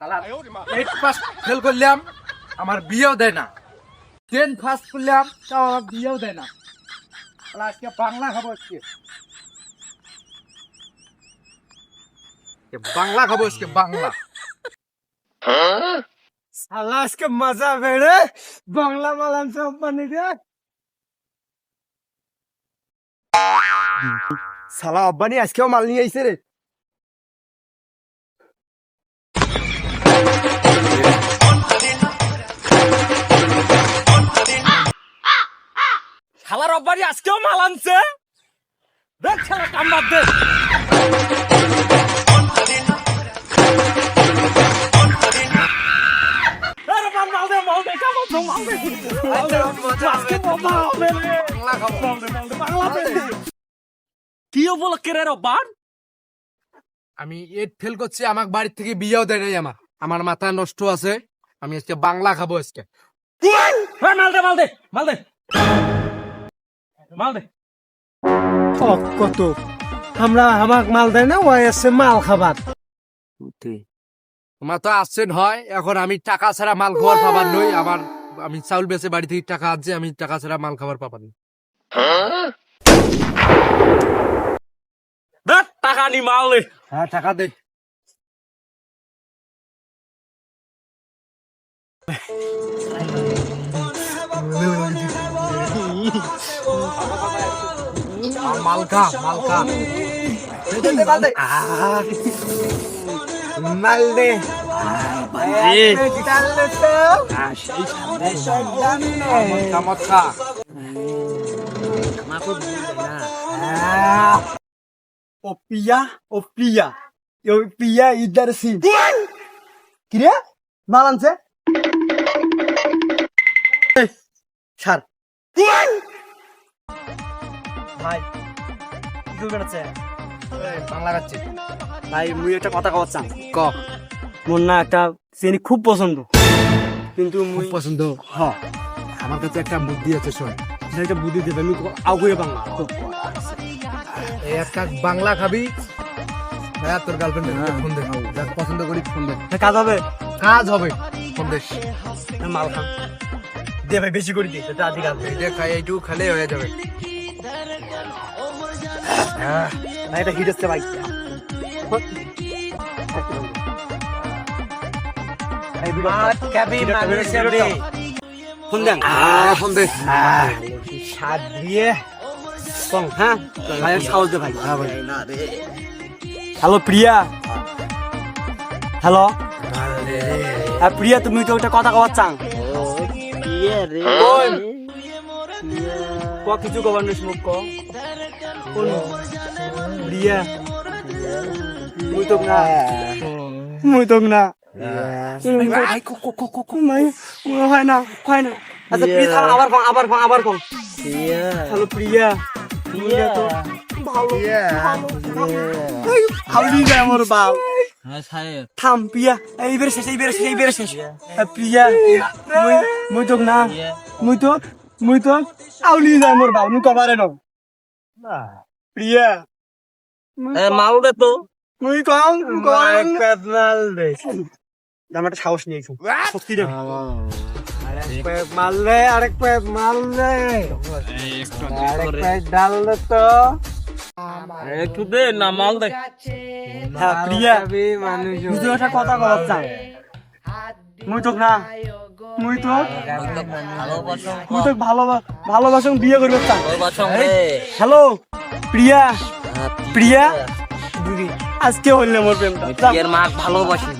Eight pass fail করলাম, আমার বিয়েও দেয় না। 10 পাস করলাম, তাও আমার বিয়েও দেয় না। আজকে বাংলা খাবো, বাংলা খাবো আজকে, বাংলা। শালা আজকে মজা বেড়ে বাংলা মালাম সব পানি রে। শালা আব্বানি আজকেও মাল নিয়ে আইছে রে। শালার আব্বানি আজকেও মাল আনছে। দেখ শালা কাম বাদ দে। কি উপলক্ষে রে রব্বান? আমি 8 ফেল করছি, আমার বাড়ির থেকে বিয়েও দেয় নাই। আমার মাথা নষ্ট আছে, আমি আজকে বাংলা খাবো আজকে। মাল দে মাল দে মাল দে মাল দে। কত আমরা আমাক মাল দেয় না, ওই আছে মাল খাবার। তোমার তো আসছেন হয়, এখন আমি টাকা ছাড়া মাল খাবার পাবার নই। আমি চাউল বেচে বাড়ি থেকে টাকা আছে, আমি টাকা ছাড়া মাল খাবার পাবার নই। টাকা নি মাল দে। হ্যাঁ, টাকা দে। মালকা মালকা মাল দে। ও পিয়া ও পিয়া ও পিয়া ইদার সি কি রে মাল আনছে। ছাড় ভাই কি করছে? বাংলা গাচ্ছে ভাই মুই একটা কথা কওয়া চাই। ক। মোর না একটা শ্রেণী খুব পছন্দ, কিন্তু মুই খুব পছন্দ। হ্যাঁ আমার কাছে একটা বুদ্ধি আছে, শোন। একটা বুদ্ধি দেবে, আমি আগুয়ে বাংলা এই একটা বাংলা খাবি, হ্যাঁ তোর গার্লফ্রেন্ড ফোন দে, যাক পছন্দ করি ফোন দে। কাজ হবে কাজ হবে, ফোন দে। মাল খান দে ভাই, বেশি করে দিই রাধি কাজ এইটা খাই, এইটুকু খেলে হয়ে যাবে। ভাই এটা হিট হচ্ছে ভাই। ফোন দেন ফোন দে। সাত দিয়ে হ্যাঁ ভাই সাহস দে ভাই। হ্যালো প্রিয়া, হ্যালো প্রিয়া, তুমি তো একটা কথা কবার চাং। ক কিছু কবার নিস মুখ ক। প্রিয়া মুই তোক না, মুই তোক না, হয় না হয় না। আচ্ছা প্রিয়া আবার ফোন আবার ফোন আবার ফোন। হ্যালো প্রিয়া, হাউলি যায় আমার বাল। থাম প্রিয়া, এইবারে শেষ এইবারে শেষ এইবারে শেষ। প্রিয়া মুই তোক না, মুই তো আউলি যায় আমার বাল, মুই কবারে ন। প্রিয়া মাল দে তো, মুই কম মাল দে। আমার একটা সাহস নিয়ে শক্তি দে। মাল দে, আরেক প্যাক মাল দে, আরেক প্যাক ডাল দে তো। একটু দে না মাল দে। হ্যাঁ প্রিয়া, তুই একটা কথা বলার চাই। মুই তোক না, মুই তো ভালোবাসং বিয়ে করবে চাই। হ্যালো প্রিয়া, প্রিয়া আজকে হইলে মোর প্রেমটা ভালোবাসি।